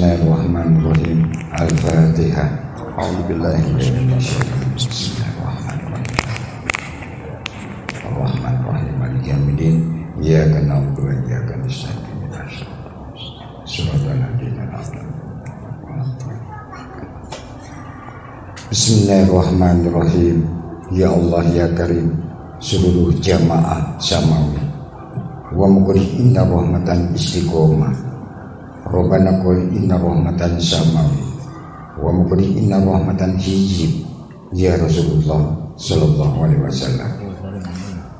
Bismillahirrahmanirrahim. Al-Fatihah. A'udzubillahi minasyaitonir rajim. Bismillahirrahmanirrahim. Ar-Rahmanir-Rahim. Maliki yaumiddin. Iyyaka na'budu wa iyyaka nasta'in. Shiratal ladzina an'amta 'alaihim. Bismillahirrahmanirrahim. Ya Allah ya Karim, seluruh jamaah samawi wa muqri inna rahmatan istiqomah. Rabbana qul inna rahmatan samawi wa muqri inna rahmatan hijib ya Rasulullah sallallahu alaihi wasallam.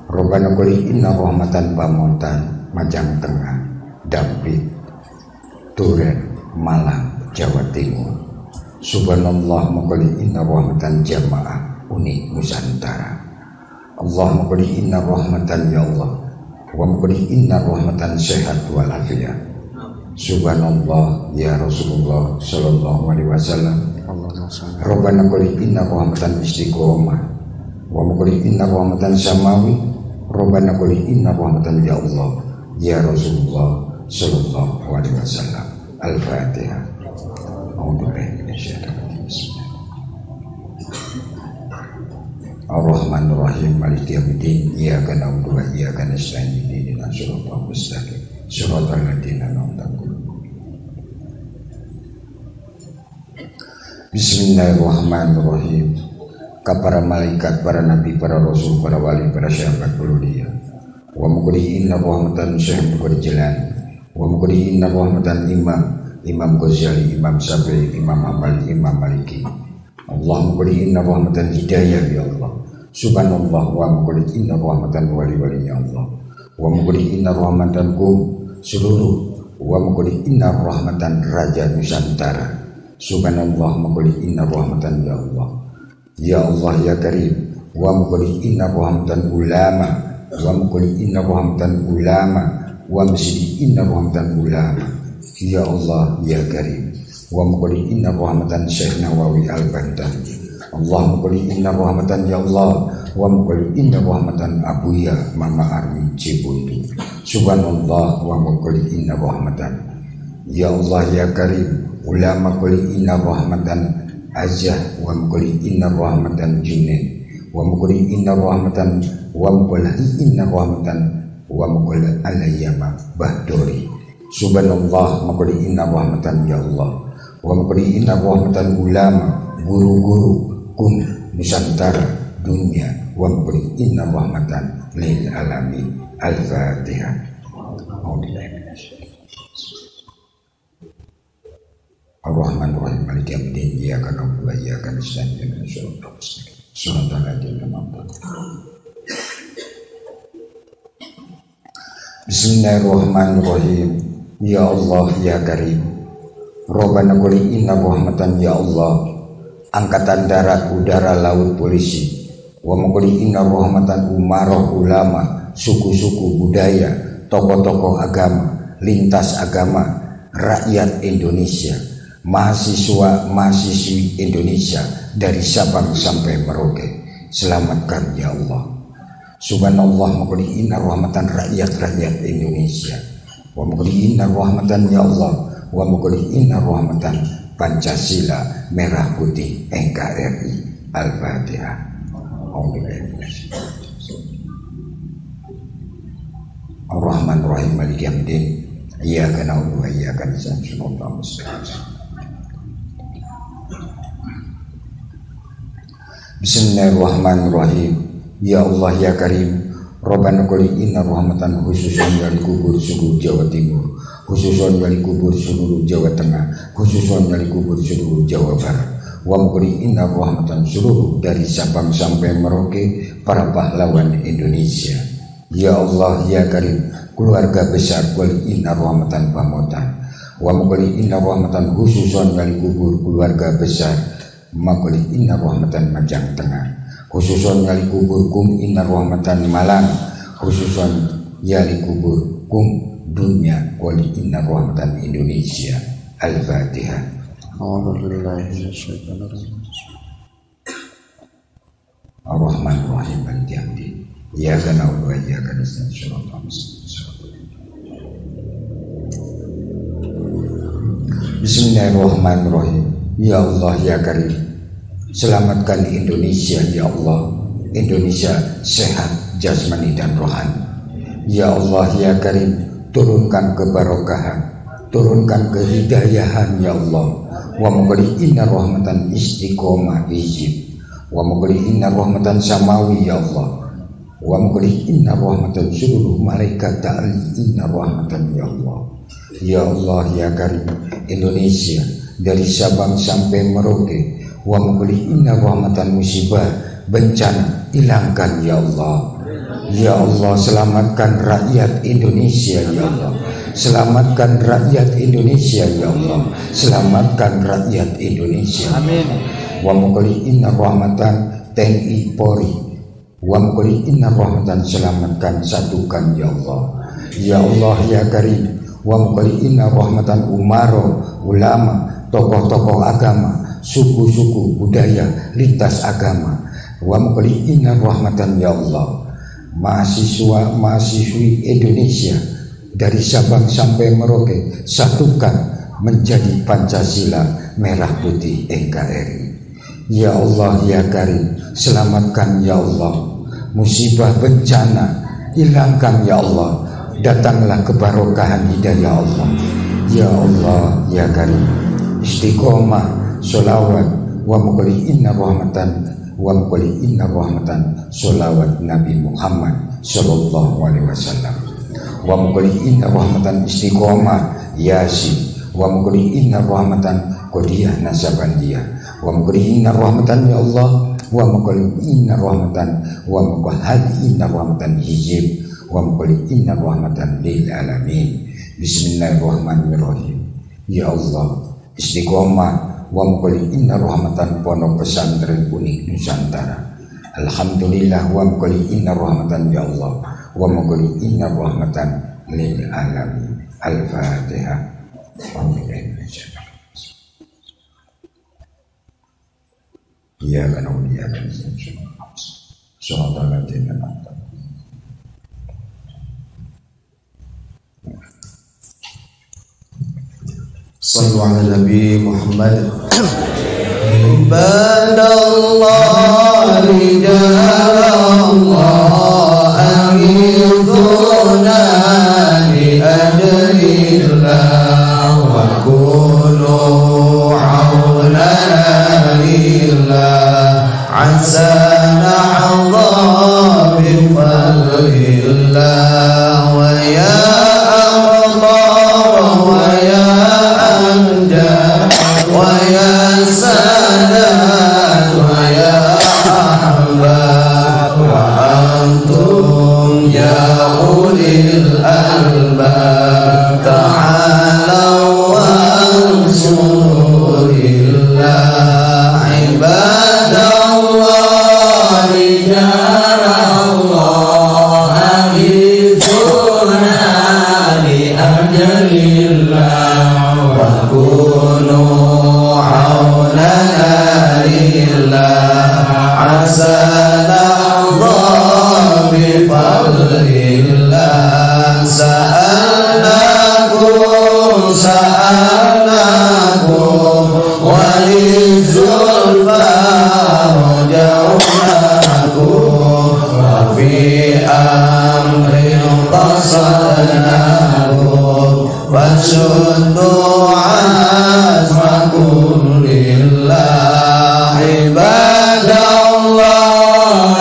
Rabbana qul inna rahmatan pamontan Majang Tengah, Dampit, Duren, Malang, Jawa Timur. Subhanallah muqri inna rahmatan jamaah Unik Nusantara. Allahumma qul inna rahmatan ya Allah wa muqri inna rahmatan sehat wal afiyah. Subhanallah ya Rasulullah sallallahu alaihi wasallam. Rabbana qul inna rahmatan istiqomah wa muqri inna rahmatan samawi. Rabbana qul inna rahmatan ya Allah ya Rasulullah sallallahu alaihi wasallam. Al-Fatihah. A'udzubillahi minasyaitonir rajim. Ar-Rahmanir-Rahim. Maliki yaumiddin. Iyyaka na'budu wa iyyaka nasta'in. Ihdinas siratal mustaqim. Shiratal ladzina an'amta 'alaihim. Bismillahirrahmanirrahim. Para malaikat, para nabi, para rasul, para wali, para sahabat mulia. Wa muqri inna rahmatan Syekh Berjalan. Wa muqri inna rahmatan Imam Ghazali, Imam Syafi'i, Imam Hambali, Imam Maliki. Allah muqri inna rahmatan hidayah ya Allah. Subhanallah wa muqri inna rahmatan wali-wali ya Allah. Wa muqri inna rahmatan seluruh. Wa muqri inna rahmatan Raja Nusantara. Subhanallah muqri inna rahmatan ya Allah. Ya Allah ya Karim. Wa muqri inna rahmatan ulama. Wa muqri inna rahmatan ulama. Wa masjid inna rahmatan ulama. Ya Allah ya Karim. Wa muqri inna rahmatan Syekh Nawawi Al-Bantan. Allah muqri inna rahmatan ya Allah. Wa muqri inna rahmatan Abuya Mama Armin Cibundi. Subhanallah wa muqri inna rahmatan ya Allah ya Karim. Ulama qul inna rahmatan Azah wa muqri inna rahmatan Junaid wa muqri inna rahmatan wa muqri inna rahmatan wa muqri alayyama Bahdori. Subhanallah muqri inna rahmatan ya Allah wa muqri inna rahmatan ulama guru-guru Nusantara dunia wa muqri inna rahmatan lil alamin. Al-Fatihah. Ar-Rahmanir-Rahim. Maliki yaumiddin. Iyyaka na'budu wa iyyaka nasta'in. Ihdinas siratal mustaqim. Shiratal ladzina an'amta 'alaihim. Bismillahirrahmanirrahim. Ya Allah ya Karim. Rabbana qul inna rahmatan ya Allah. Angkatan darat, udara, laut, polisi. Wa muqri inna rahmatan umarah, ulama, suku-suku, budaya, tokoh-tokoh agama, lintas agama, rakyat Indonesia, mahasiswa-mahasiswi Indonesia dari Sabang sampai Merauke. Selamatkan ya Allah. Subhanallah muqri inna rahmatan rakyat Indonesia. Wa muqri inna rahmatan ya Allah. Wa muqri inna rahmatan Pancasila merah putih NKRI. Al-Fatihah. Ar-Rahmanir-Rahim. Maliki yaumiddin. Iyyaka na'budu wa iyyaka nasta'in. Shiratal mustaqim. Bismillahirrahmanirrahim. Ya Allah ya Karim. Rabbana qul inna rahmatan khususan dari kubur suku Jawa Timur, khususan dari kubur seluruh Jawa Tengah, khususan dari kubur seluruh Jawa Barat. Wa muqri inna rahmatan seluruh dari Sabang sampai Merauke, para pahlawan Indonesia. Ya Allah ya Karim. Keluarga besar qul inna rahmatan pamotan. Wa muqri inna rahmatan khususan dari kubur keluarga besar Makuli inna rahmatan Majang Tengah, khususon yali kubur kum inna rahmatan Malang, khususon yali kubur kum dunia wali inna rahmatan Indonesia. Al-Fatihah. Ar-Rahmanir-Rahim. Maliki yaumiddin. Iyyaka na'budu wa iyyaka nasta'in. Shiratal mustaqim. Bismillahirrahmanirrahim. Ya Allah ya Karim, selamatkan Indonesia ya Allah. Indonesia sehat jasmani dan rohani. Ya Allah ya Karim, turunkan kebarokahan, turunkan kehidayahan ya Allah. Wa mughri inna rahmatan istiqomah ijib. Wa mughri inna rahmatan samawi ya Allah. Wa mughri inna rahmatan seluruh malaikat ta'ali inna rahmatan ya Allah. Ya Allah ya Karim, Indonesia dari Sabang sampai Merauke. Wa mughri inna rahmatan musibah bencana hilangkan ya Allah. Ya Allah, selamatkan rakyat Indonesia ya Allah. Selamatkan rakyat Indonesia ya Allah. Selamatkan rakyat Indonesia. Amin. Wa mughri inna rahmatan TNI Polri. Wa mughri inna rahmatan selamatkan satukan ya Allah. Ya Allah ya Karim, wa mughri inna rahmatan umaro, ulama, tokoh-tokoh agama, suku-suku budaya lintas agama. Wa mughri inna rahmatan ya Allah, mahasiswa mahasiswi Indonesia dari Sabang sampai Merauke satukan menjadi Pancasila merah putih NKRI. Ya Allah ya Karim, selamatkan ya Allah, musibah bencana hilangkan ya Allah, datanglah kebarokahan hidayah Allah. Ya Allah ya Karim, istiqomah sholawat wa mughri inna rahmatan wa mughri inna rahmatan sholawat Nabi Muhammad sallallahu alaihi wasallam. Wa mughri inna rahmatan istiqomah yasin wa mughri inna rahmatan qadiyah nasabandiyah wa mughri inna rahmatan ya Allah wa mughri inna rahmatan wa mughri inna rahmatan hijib wa mughri inna rahmatan lil alamin. Bismillahirrahmanirrahim. Ya Allah, istiqomah wa mughri inna rahmatan pondok pesantren Unik Nusantara. Alhamdulillah wa mughri inna rahmatan ya Allah wa mughri inna rahmatan lil alamin. Al-Fatihah. Ya kana uliya dan sallallahu alaihi wasallam. Sallu ala Nabi Muhammad. Ibadallah rijalallah aghithuna li ajlillah wa kunu aunana lillah asana Allah bi fadlillah wa ya Allah wa ya wa ya salam wa ya ahbab wa antum ya ulil albab ta'ala wa ansurillah ibadallah rijalallah aghithuna li ajlillah wa kunu aunana lillah asana Allah bi fadlillah sa'alnakum walizulfa rajaunakum wa fi amrin qasadnakum fasuddu azmakum lillah ibadallah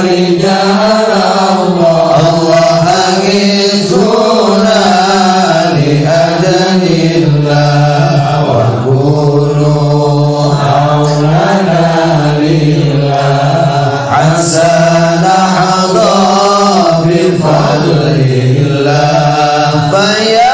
rijalallah Allah aghithuna li ajlillah wa kunu aunana lillah asana Allah bi fadlillah fa ya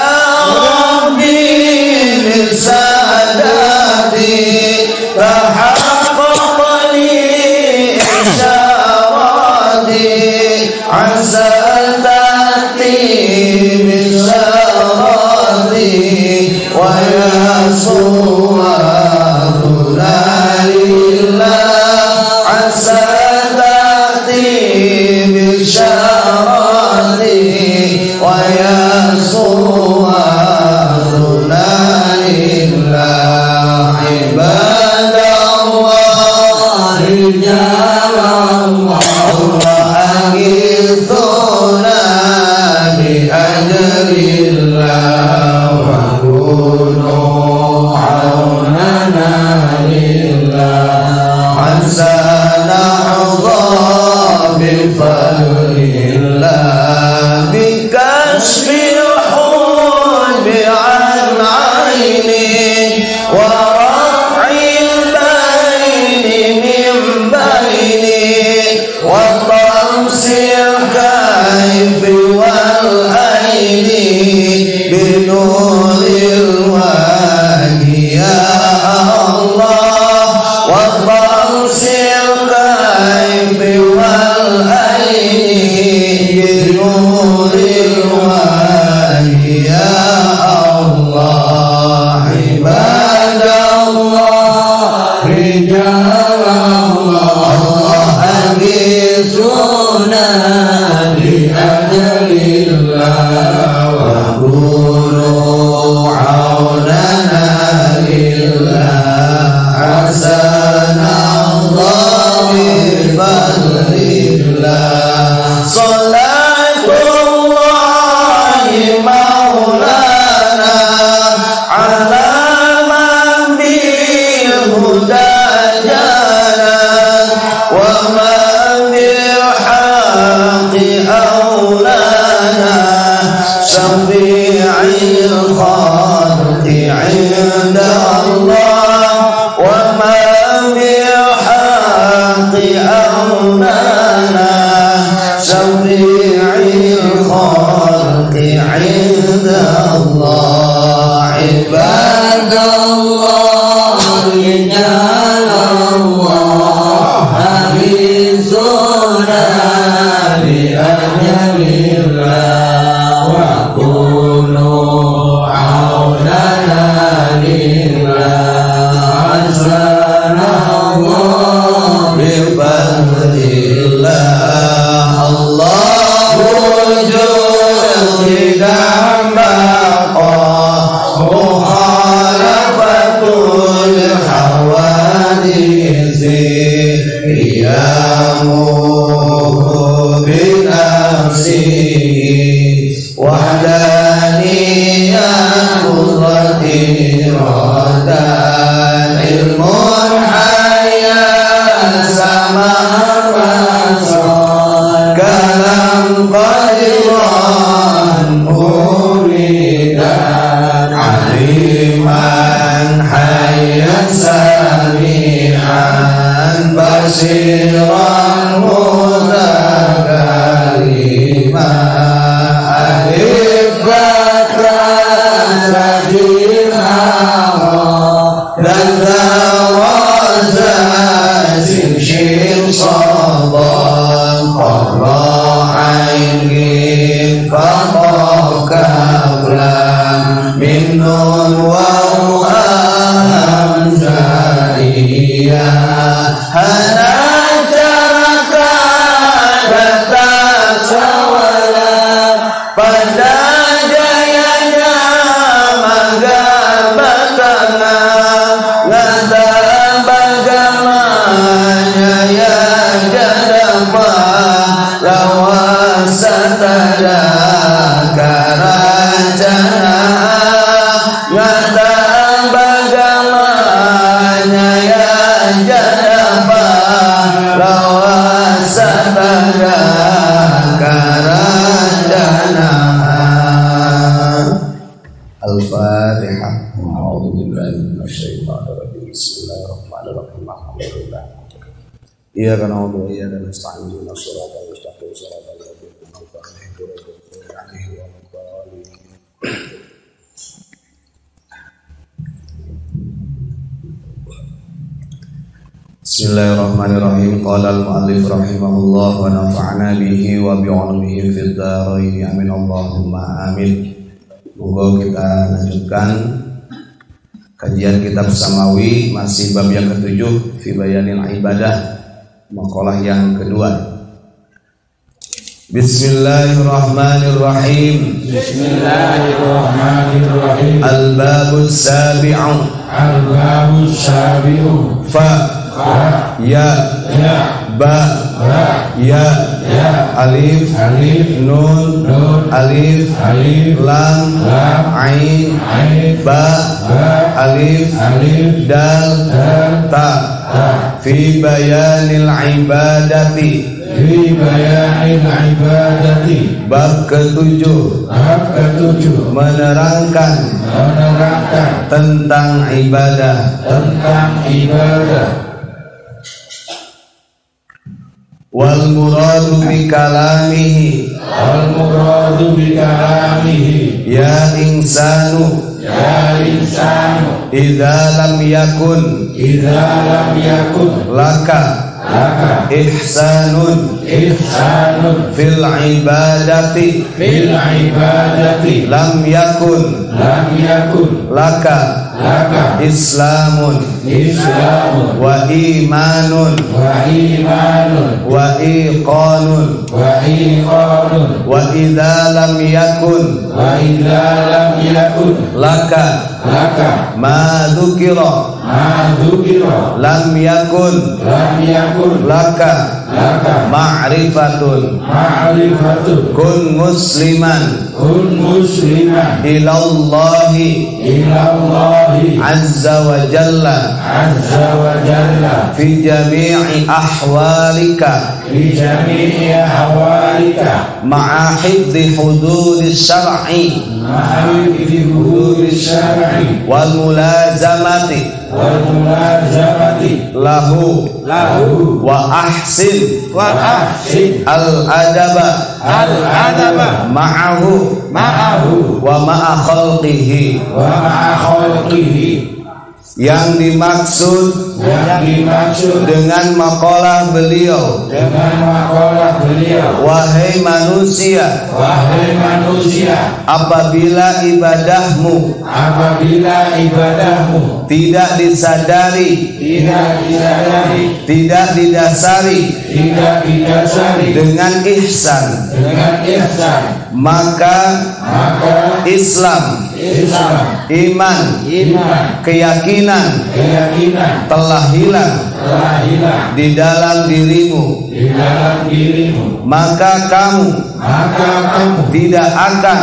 wa ya suwaruna lillah lillah bikasfil hujbi an aini wa raf'il baini min baini wa tamsil kaifi wal aini binuril wajhi ya Allah wa tamsil kaifi wal aini binuril wajhi ya Allah ibadallah rijalallah agisuna bi adlillah wa kunu aunana lillah hasanallah bi fadlillah salatullahi maulana ala man bil huda jana wa man bil haqqi aulana syafi'il khalqi 'inda Allah wa man bil haqqi aulana syafi'il khalqi 'inda Allah ibadallah rijalallah agisuna bi ajlillah wa kunu aunana lillah hasanallah bi fadlillah Allahul judam baqa mukhalafatul hawadisi qiyamuhu binafsi wahdaniyah qudrati radan ilmun hayat sama rasul kalam qadiran muridan aliman hayat sami'an basiran mutakaliman alif bakran sajil hawa dan tawazan simshim saban qarra'ain faqah kafran min nun wa hamzahiyah hana caraka data sawala pada jayanya magar batana ngata bagamanya ya jadapa lawasatara karacana ngata bagamanya ya jadapa lawasatara karacana Al-Fatihah. A'udzubillahi minasyaitonir rajim. Bismillahirrahmanirrahim. Alhamdulillah. Iyyaka na'budu wa iyyaka nasta'in. Ihdinas siratal mustaqim. Siratal ladzina an'amta 'alaihim ghairil maghdubi 'alaihim waladdallin. Bismillahirrahmanirrahim. Qala al-mu'allif rahimahullah wa nafa'ana bihi wa bi'ulumihi fid dharain. Amin Allahumma amin. Monggo kita lanjutkan kajian kitab Samawi, masih bab yang ke-7 fi bayanil ibadah, maqalah yang kedua. Bismillahirrahmanirrahim. Bismillahirrahmanirrahim. Al-babus sabi'u. Al-babus sabi'u. Fa ya ba ya alif nun alif lam ain ba alif dal ta fi bayanil ibadati fi bayanil ibadati. Bab ketujuh menerangkan tentang ibadah. Wal muradu bi kalamihi ya insanu idza lam yakun laka ihsanun fil ibadati lam yakun laka islamun wa imanun wa iqanun wa idza lam yakun laka ma dzukira lam yakun laka ma'rifatun kun musliman ilallahi azza wa jalla fi jami'i ahwalika ma'a hifdhi hududis syar'i wal mulazamati lahu wa ahsin al adaba ma'ahu wa ma'a khalqihi. Yang dimaksud dengan makalah beliau, wahai manusia, apabila ibadahmu tidak disadari, tidak didasari dengan ihsan, maka Islam, iman, keyakinan telah hilang di dalam dirimu. Maka kamu tidak akan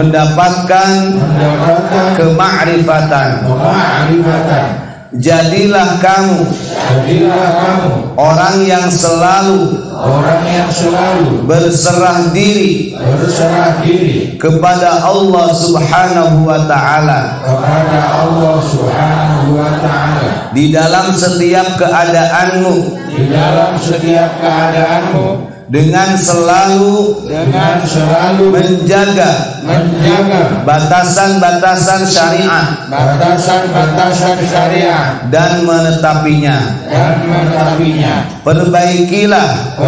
mendapatkan kemakrifatan. Jadilah kamu orang yang selalu berserah diri kepada Allah Subhanahu wa ta'ala di dalam setiap keadaanmu, dengan selalu menjaga batasan-batasan syariat dan menetapinya. Perbaikilah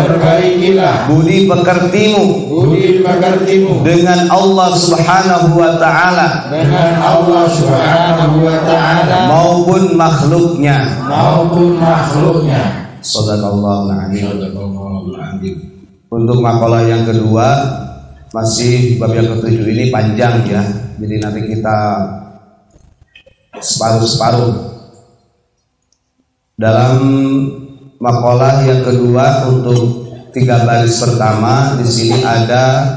budi pekertimu dengan Allah Subhanahu wa ta'ala maupun makhluknya. Shadaqallahul adzim. Untuk makalah yang kedua, masih bab yang ketujuh ini panjang ya, jadi nanti kita separuh-separuh. Dalam makalah yang kedua untuk 3 baris pertama, di sini ada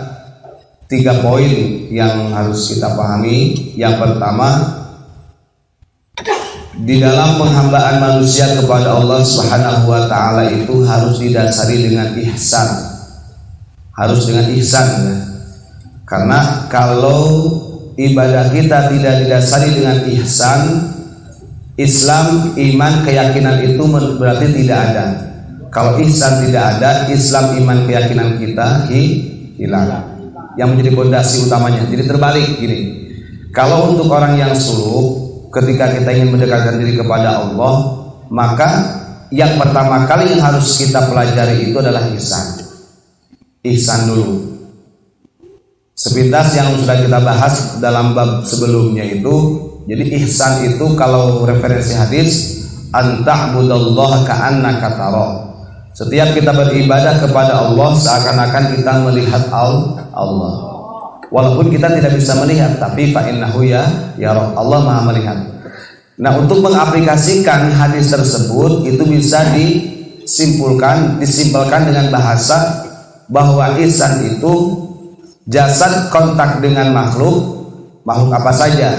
3 poin yang harus kita pahami. Yang pertama, di dalam penghambaan manusia kepada Allah Subhanahu wa ta'ala itu harus didasari dengan ihsan. Harus dengan ihsan ya. Karena kalau ibadah kita tidak didasari dengan ihsan, Islam, iman, keyakinan itu berarti tidak ada. Kalau ihsan tidak ada, Islam, iman, keyakinan kita hilang. Yang menjadi fondasi utamanya. Jadi terbalik gini. Kalau untuk orang yang suluk, ketika kita ingin mendekatkan diri kepada Allah, maka yang pertama kali yang harus kita pelajari itu adalah ihsan. Ihsan dulu. Sepintas yang sudah kita bahas dalam bab sebelumnya itu. Jadi ihsan itu kalau referensi hadis, anta'budallaha ka'annaka tara. Setiap kita beribadah kepada Allah seakan-akan kita melihat Allah. Walaupun kita tidak bisa melihat, tapi fa innahu ya Allah Maha melihat. Nah, untuk mengaplikasikan hadis tersebut itu bisa disimpulkan dengan bahasa bahwa ihsan itu jasad kontak dengan makhluk apa saja,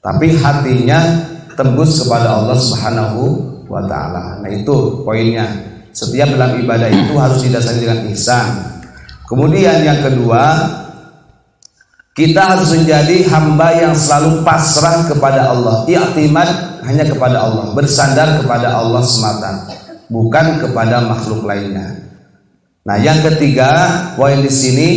tapi hatinya tembus kepada Allah Subhanahu wa ta'ala. Nah, itu poinnya. Setiap dalam ibadah itu harus didasari dengan ihsan. Kemudian yang kedua, kita harus menjadi hamba yang selalu pasrah kepada Allah, i'timad hanya kepada Allah, bersandar kepada Allah semata, bukan kepada makhluk lainnya. Nah, yang ketiga, poin di sini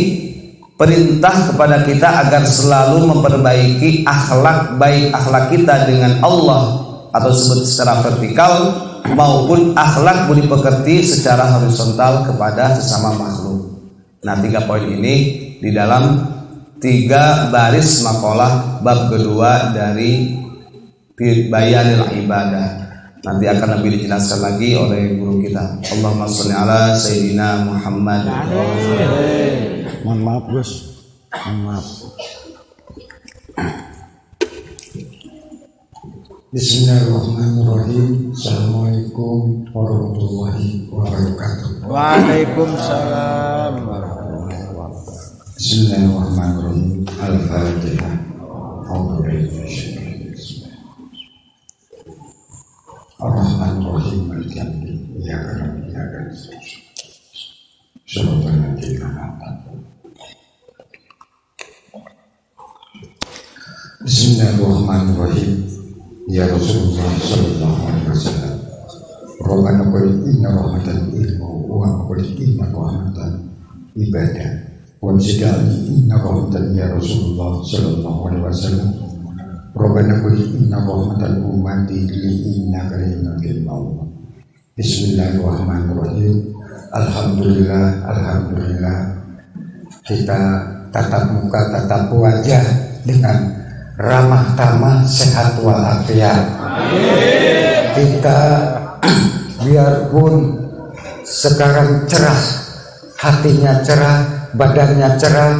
perintah kepada kita agar selalu memperbaiki akhlak, baik akhlak kita dengan Allah atau secara vertikal maupun akhlak budi pekerti secara horizontal kepada sesama makhluk. Nah, 3 poin ini di dalam 3 baris makalah bab kedua dari Bayanil Ibadah. Nanti akan lebih dijelaskan lagi oleh guru kita. Allahumma sholli ala Sayyidina Muhammad. Mohon maaf Gus, mohon maaf. Bismillahirrahmanirrahim. Assalamualaikum warahmatullahi wabarakatuh. Waalaikumsalam warahmatullahi wabarakatuh. Bismillahirrahmanirrahim. Al-Fatihah. Ar-Rahmanir-Rahim. Maliki yaumiddin. Iyyaka na'budu wa iyyaka nasta'in. Shiratal ladzina an'amta 'alaihim. Bismillahirrahmanirrahim. Ya Rasulullah sallallahu alaihi wasallam. Rabbana qul inna rahmatan ilmu wa qul inna rahmatan ibadah. Wa jidali inna rahmatan ya Rasulullah sallallahu alaihi wasallam. Rabbana qul inna rahmatan ummati li inna kariman fil maut. Bismillahirrahmanirrahim. Alhamdulillah. Kita tatap muka, tatap wajah dengan ramah tamah, sehat walafiat. Kita biarpun sekarang cerah, hatinya cerah, badannya cerah,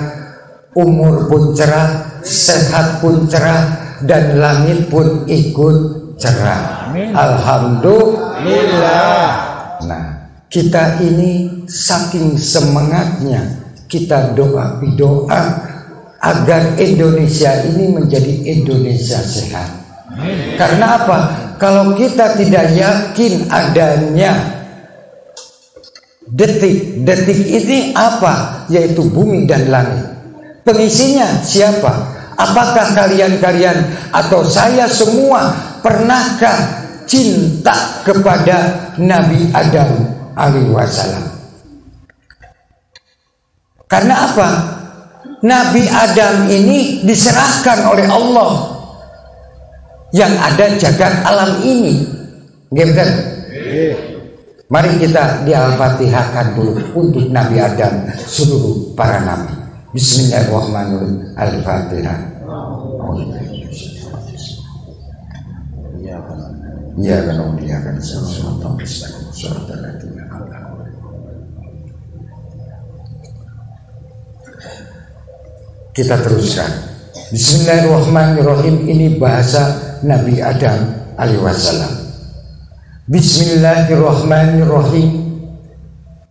umur pun cerah, sehat pun cerah, dan langit pun ikut cerah. Alhamdulillah. Nah, kita ini saking semangatnya kita doa agar Indonesia ini menjadi Indonesia sehat. Karena apa? Kalau kita tidak yakin adanya detik ini apa? Yaitu bumi dan langit. Pengisinya siapa? Apakah kalian atau saya semua pernahkah cinta kepada Nabi Adam alaihi wasallam? Karena apa? Nabi Adam ini diserahkan oleh Allah yang ada jagat alam ini. Gitu. Mari kita di Al-Fatihahkan dulu untuk Nabi Adam, seluruh para nabi. Bismillahirrahmanirrahim. Al-Fatihah. Ya kan dia akan kita teruskan. Bismillahirrahmanirrahim. Ini bahasa Nabi Adam alaihi wasallam. Bismillahirrahmanirrahim.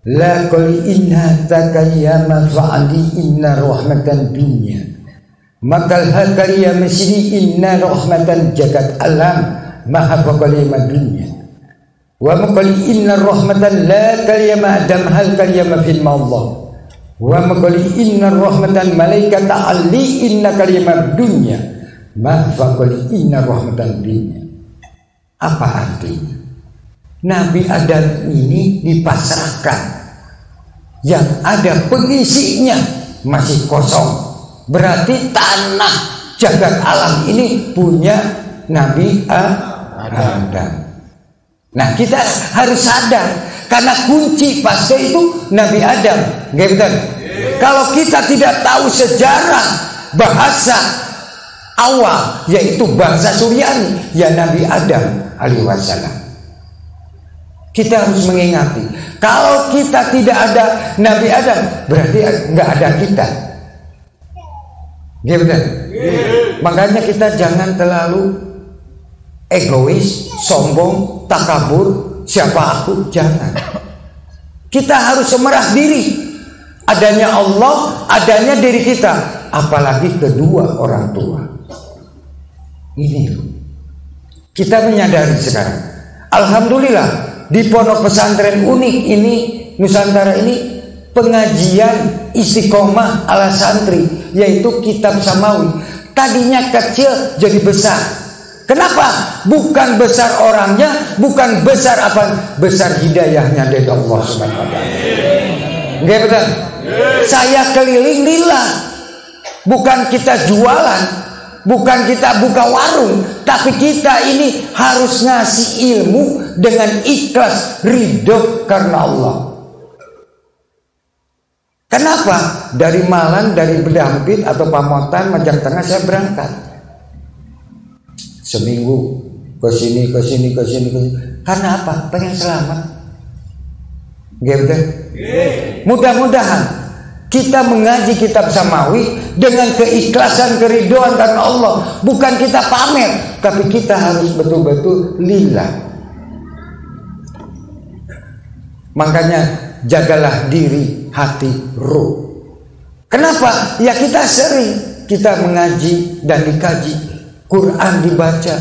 La qul inna takayyama fa'ali inna rahmatan dunya. Makal hakariya masri inna rahmatan jagat alam maha faqalima dunya. Wa maqali inna rahmatan la kaliyama adam hal kaliyama fil Allah. Wa maqali inna rahmatan malaikata ali inna kaliyama dunya. Ma faqali inna rahmatan dunya. Apa artinya? Nabi Adam ini dipasrahkan, yang ada pengisinya masih kosong. Berarti tanah jagat alam ini punya Nabi Adam. Nah, kita harus sadar karena kunci pasti itu Nabi Adam. Gitu. Kalau kita tidak tahu sejarah bahasa awal yaitu bahasa Suryani ya Nabi Adam alaihi wasallam. Kita harus mengingati, kalau kita tidak ada Nabi Adam, berarti nggak ada kita. Gitu kan? Makanya kita jangan terlalu egois, sombong, takabur, siapa aku, jangan. Kita harus semerah diri. Adanya Allah, adanya diri kita, apalagi kedua orang tua. Ini kita menyadari sekarang. Alhamdulillah di pondok pesantren unik ini Nusantara ini pengajian istiqomah ala santri, yaitu kitab samawi. Tadinya kecil jadi besar. Kenapa? Bukan besar orangnya, bukan besar apa, besar hidayahnya dari Allah Subhanahu wa taala. Nggih betul? Saya keliling lillah. Bukan kita jualan, bukan kita buka warung, tapi kita ini harus ngasih ilmu dengan ikhlas, ridho karena Allah. Kenapa? Dari Malang, dari Bedampit atau Pamotan, Majang Tengah saya berangkat. Seminggu ke sini. Karena apa? Pengen selamat. Gitu. Mudah-mudahan kita mengaji kitab samawi dengan keikhlasan, keridhoan karena Allah. Bukan kita pamer, tapi kita harus betul-betul lillah. Makanya jagalah diri, hati, ruh. Kenapa? Ya kita sering kita mengaji dan dikaji, Quran dibaca.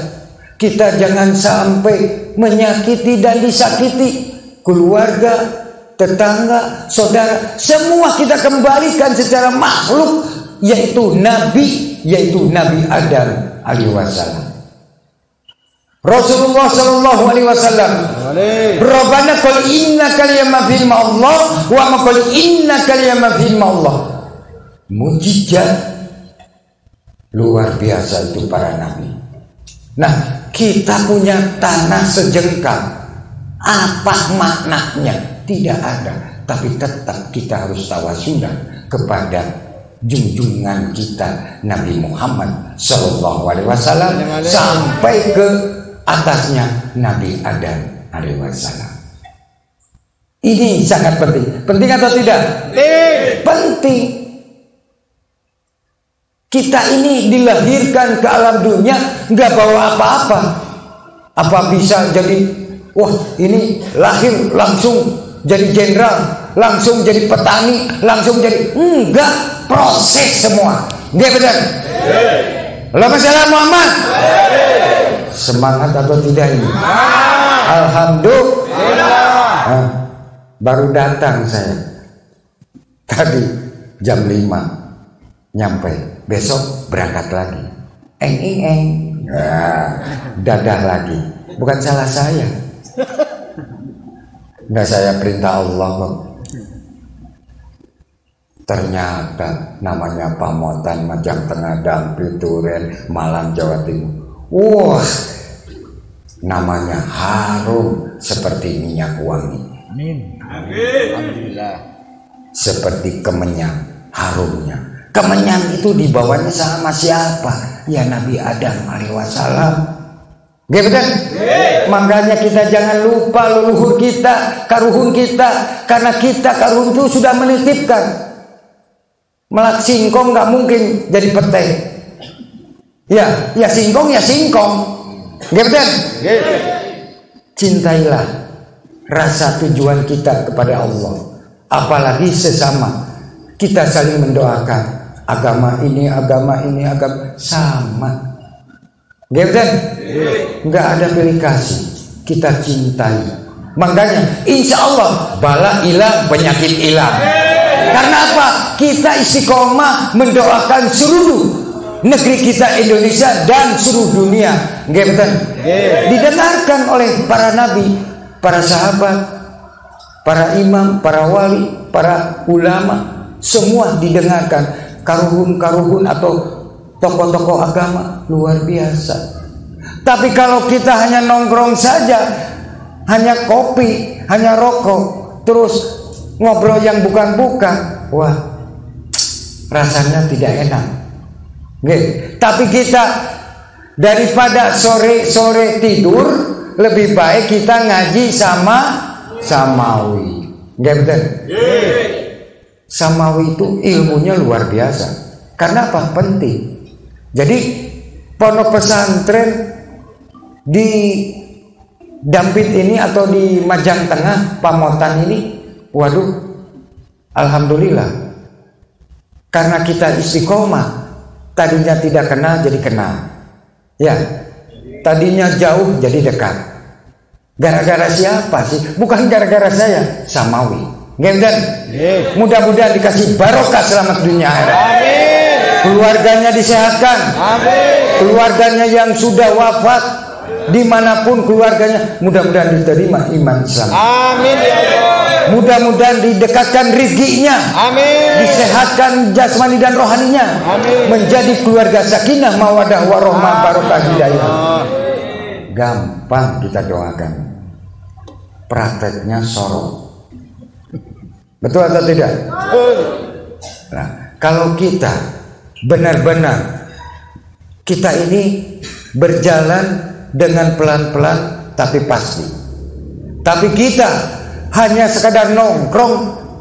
Kita jangan sampai menyakiti dan disakiti keluarga, tetangga, saudara. Semua kita kembalikan secara makhluk, yaitu Nabi Adam alaihi wasallam. Rasulullah sallallahu alaihi wasallam, Rabbana qul innaka liyama fil Allah wa ma qul innaka liyama fil Allah. Mujizat luar biasa itu para nabi. Nah, kita punya tanah sejengkal. Apa maknanya? Tidak ada, tapi tetap kita harus tawasulan kepada junjungan kita Nabi Muhammad sallallahu alaihi wasallam sampai ke atasnya Nabi Adam alaihi wasallam. Ini sangat penting. Penting atau tidak? Penting. Kita ini dilahirkan ke alam dunia nggak bawa apa-apa. Apa bisa jadi, wah ini lahir langsung jadi jenderal, langsung jadi petani, langsung jadi, enggak, proses semua. Nggak benar? Allahumma shalli ala Muhammad. Semangat atau tidak ini? Alhamdulillah. Baru datang saya tadi jam 5 nyampe. Besok berangkat lagi. Dadah lagi. Bukan salah saya. Nggak saya perintah Allah kok. Ternyata namanya Pamotan, Majang Tengah, Dampit, Duren, Malang, Jawa Timur. Wah, namanya harum seperti minyak wangi. Amin. Alhamdulillah. Seperti kemenyan, harumnya. Kemenyan itu dibawanya sama siapa? Ya Nabi Adam alaihi wasallam. Gitu kan? Makanya kita jangan lupa leluhur kita, karuhun kita, karena kita karuhun itu sudah menitipkan. Melak singkong nggak mungkin jadi petai. Ya singkong ya singkong. Gitu kan? Cintailah rasa tujuan kita kepada Allah, apalagi sesama. Kita saling mendoakan. Agama ini sama. Gitu kan? Nggak ada pilih kasih. Kita cintai. Makanya insya Allah bala hilang, penyakit hilang. Karena apa? Kita istiqomah mendoakan seluruh negeri kita Indonesia dan seluruh dunia. Gitu kan? Didengarkan oleh para nabi, para sahabat, para imam, para wali, para ulama, semua didengarkan. Karuhun atau tokoh-tokoh agama luar biasa. Tapi kalau kita hanya nongkrong saja, hanya kopi, hanya rokok, terus ngobrol yang bukan-bukan, wah, rasanya tidak enak. Tapi kita daripada sore-sore tidur, lebih baik kita ngaji sama samawi. Betul? Samawi itu ilmunya luar biasa. Karena apa? Penting. Jadi pondok pesantren di Dampit ini atau di Majang Tengah, Pamotan ini, waduh, alhamdulillah. Karena kita istiqomah, tadinya tidak kenal jadi kenal. Ya, tadinya jauh jadi dekat. Gara-gara siapa sih? Bukan gara-gara saya, Samawi. Nggak. Mudah-mudahan dikasih barokah selamat dunia akhirat. Amin. Keluarganya disehatkan. Amin. Keluarganya yang sudah wafat dimanapun keluarganya, mudah-mudahan diterima iman Islam. Amin ya Allah. Mudah-mudahan didekatkan rezekinya. Amin. Disehatkan jasmani dan rohaninya. Amin. Menjadi keluarga sakinah, mawadah, warahmah, barokah, hidayah. Gampang kita doakan. Prakteknya sorot. Betul atau tidak? Nah, kalau kita benar-benar kita ini berjalan dengan pelan-pelan tapi pasti. Tapi kita hanya sekadar nongkrong,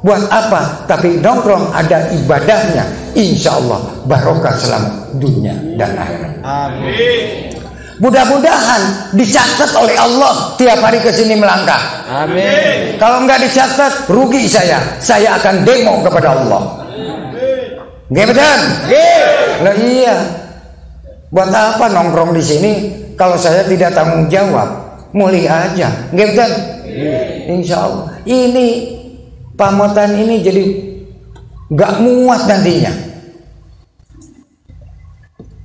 buat apa? Tapi nongkrong ada ibadahnya, insya Allah barokah selamat dunia dan akhirat. Amin. Mudah-mudahan dicatat oleh Allah tiap hari kesini melangkah. Amin. Kalau nggak dicatat, rugi saya akan demo kepada Allah. Nggak betul? Nah iya. Buat apa nongkrong di sini kalau saya tidak tanggung jawab? Mulai aja, nggak betul? Insya Allah. Ini pamotan ini jadi nggak muat nantinya.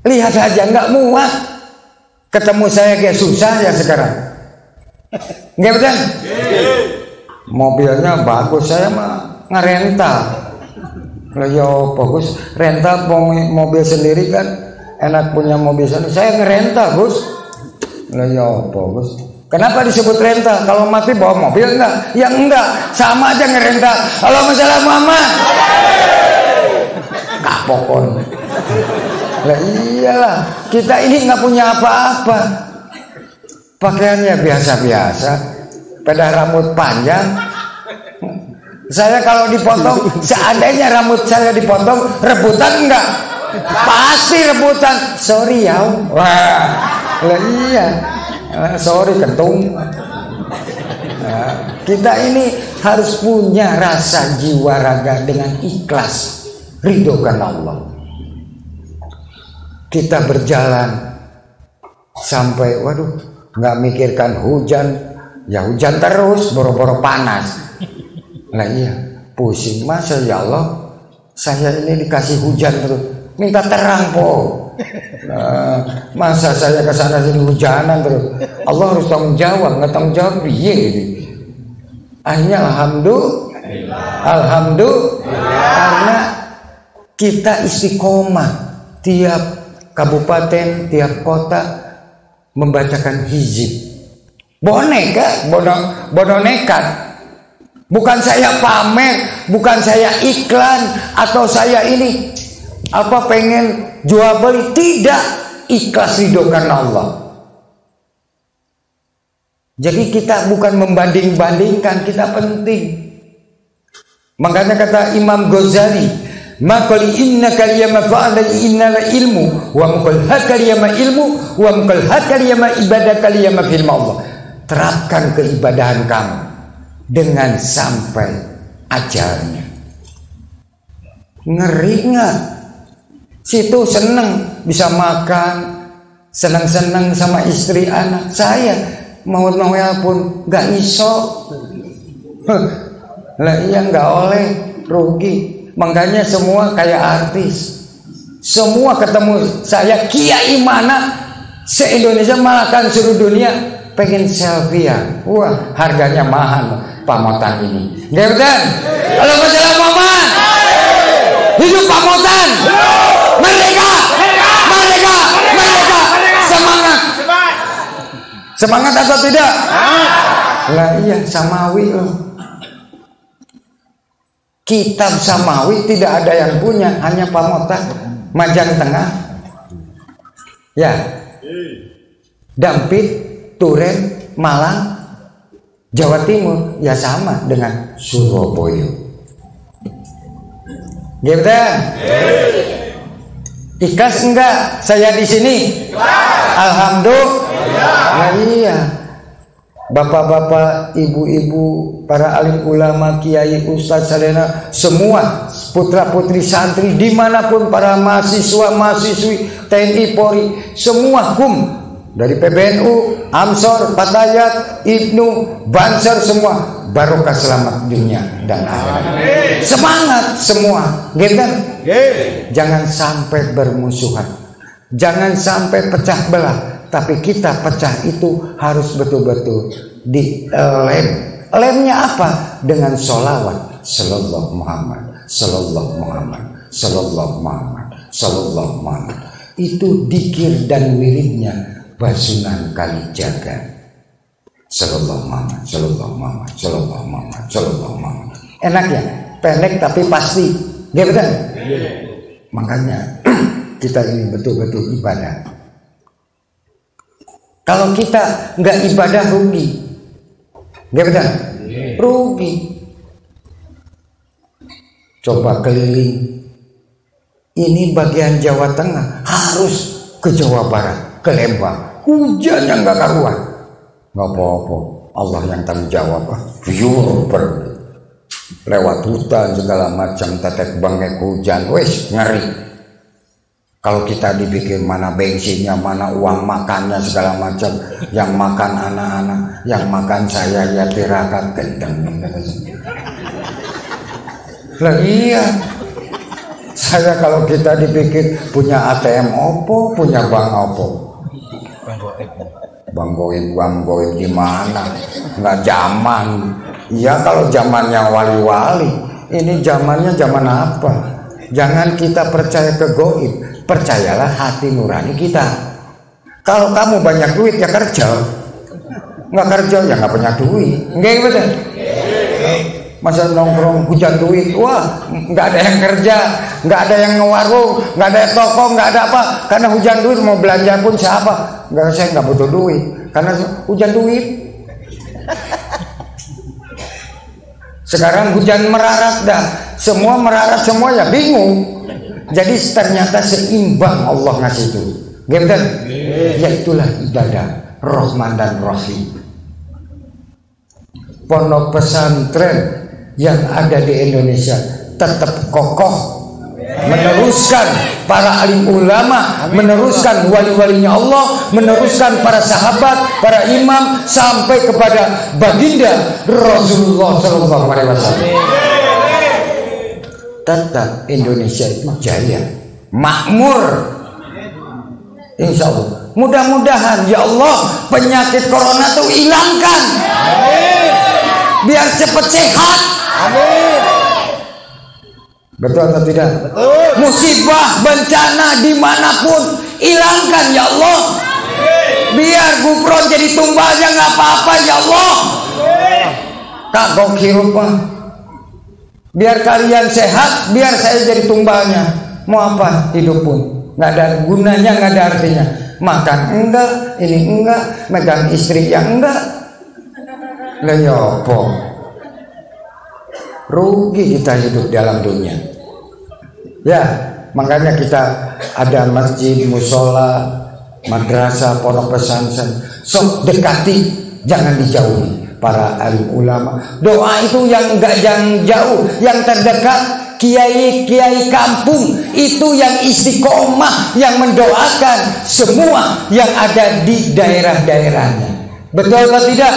Lihat aja nggak muat. Ketemu saya kayak susah ya sekarang. Nggak betul? Mobilnya bagus, saya mah ngerental. Yo bagus, rental mobil sendiri kan enak punya mobil sendiri. Saya ngerental, Gus. Yo bagus. Kenapa disebut rental? Kalau mati bawa mobil enggak? Ya enggak, sama aja ngerental. Halo masalah Muhammad. Kapokon. Lah iyalah, kita ini nggak punya apa-apa. Pakaiannya biasa-biasa, pada rambut panjang. Saya kalau dipotong, seandainya rambut saya dipotong, rebutan enggak? Pasti rebutan. Sorry ya. Wah, lah iya. Sorry kentung. Nah, kita ini harus punya rasa jiwa raga dengan ikhlas, ridho karena Allah. Kita berjalan sampai waduh nggak mikirkan hujan, ya hujan terus, boro-boro panas. Nah iya, pusing masa ya Allah, saya ini dikasih hujan terus, minta terang po. Masa saya kesana sini hujanan terus, Allah harus tanggung jawab, nggak tanggung jawab iya gitu. Akhirnya alhamdulillah, karena kita istiqomah tiap kabupaten, tiap kota membacakan hizib. Boneka, bodoh nekat. Bukan saya pamer, bukan saya iklan atau saya ini apa pengen jual beli, tidak, ikhlas ridho karena Allah. Jadi kita bukan membanding-bandingkan, kita penting. Makanya kata Imam Ghazali, maqali inna kaliyama fa'ala innal ilmu wa muqal hakaliyama ilmu wa muqal hakaliyama ibadah kaliyama firman Allah. Terapkan keibadahan kamu dengan sampai ajalnya. Ngeri nggak? Situ seneng bisa makan, senang-senang sama istri anak. Saya mau Noel pun nggak iso. Lah iya nggak oleh, rugi. Makanya semua kayak artis. Semua ketemu saya kiai mana se-Indonesia malah kan seluruh dunia pengen selfie ya. Wah, harganya mahal pamotan ini. Nggak betul? Kalau masalah Muhammad, hidup pamotan. Merdeka. Merdeka. Merdeka. Semangat. Semangat atau tidak? Lah iya, Samawi loh. Kitab Samawi tidak ada yang punya, hanya pamotan. Majang Tengah. Ya. Dampit, Turen, Malang, Jawa Timur, ya sama dengan Surabaya. Gitu? Ikhlas enggak saya di sini? Alhamdulillah. Nah, iya. Bapak-bapak, ibu-ibu, para alim ulama, kiai, ustadz, salena, semua putra-putri santri dimanapun, para mahasiswa, mahasiswi, TNI, Polri, semua dari PBNU, Amsor, Fatayat, Ibnu, Banser, semua barokah selamat dunia dan akhirat. Semangat semua, gitu kan? Jangan sampai bermusuhan, jangan sampai pecah belah. Tapi kita pecah itu harus betul-betul dilem. Lemnya apa? Dengan sholawat Sallallahu Muhammad, Sallallahu Muhammad, Sallallahu Muhammad, Sallallahu Muhammad. Itu dikir dan wiridnya Basunan Kalijaga. Sallallahu Muhammad, Sallallahu Muhammad, Sallallahu Muhammad, Sallallahu Muhammad. Enak ya? Pendek tapi pasti. Dia betul? Makanya kita ini betul-betul ibadah. Kalau kita nggak ibadah rugi, nggak betul? Rugi. Coba keliling. Ini bagian Jawa Tengah, harus ke Jawa Barat, ke Lembang. Hujannya nggak karuan. Nggak apa-apa, Allah yang tanggung jawab. Lewat hutan segala macam, tetek bangkai hujan, wes ngeri. Kalau kita dipikir mana bensinnya, mana uang makannya segala macam, yang makan anak-anak, yang makan saya ya tirakat gendeng. Lah iya, saya kalau kita dipikir punya ATM opo, punya bank opo, bang goib di mana? Nggak zaman. Iya kalau zamannya wali-wali, ini zamannya zaman apa? Jangan kita percaya ke goib, percayalah hati nurani kita. Kalau kamu banyak duit ya kerja, nggak kerja ya nggak punya duit, nggak betul? Masa nongkrong hujan duit, wah nggak ada yang kerja, nggak ada yang ngewarung, nggak ada toko, nggak ada apa, karena hujan duit mau belanja pun siapa? Nggak, saya nggak butuh duit, karena hujan duit. Sekarang hujan merarat dah, semua merarat semua ya bingung. Jadi ternyata seimbang Allah ngasih itu, gitu? Ya itulah ibadah Rahman dan Rahim. Pondok pesantren yang ada di Indonesia tetap kokoh, meneruskan para alim ulama, meneruskan wali-walinya Allah, meneruskan para sahabat, para imam sampai kepada baginda Rasulullah SAW. Tetap Indonesia itu jaya, makmur, insya Allah. Mudah-mudahan ya Allah penyakit corona tuh hilangkan, biar cepat sehat. Amin. Betul atau tidak? Betul. Musibah, bencana dimanapun hilangkan ya Allah. Biar Gupron jadi tumbalnya nggak apa-apa ya Allah. Kagok hirup mah. Biar kalian sehat, biar saya jadi tumbalnya. Mau apa hidup pun nggak ada gunanya, nggak ada artinya. Makan enggak, ini enggak, megang istri yang enggak. Lah ya apa? Rugi kita hidup dalam dunia. Ya, makanya kita ada masjid, musola, madrasah, pondok pesantren. Sok dekati, jangan dijauhi para alim ulama. Doa itu yang enggak yang jauh, yang terdekat. Kiai-kiai kampung itu yang istiqomah, yang mendoakan semua yang ada di daerah-daerahnya. Betul atau tidak?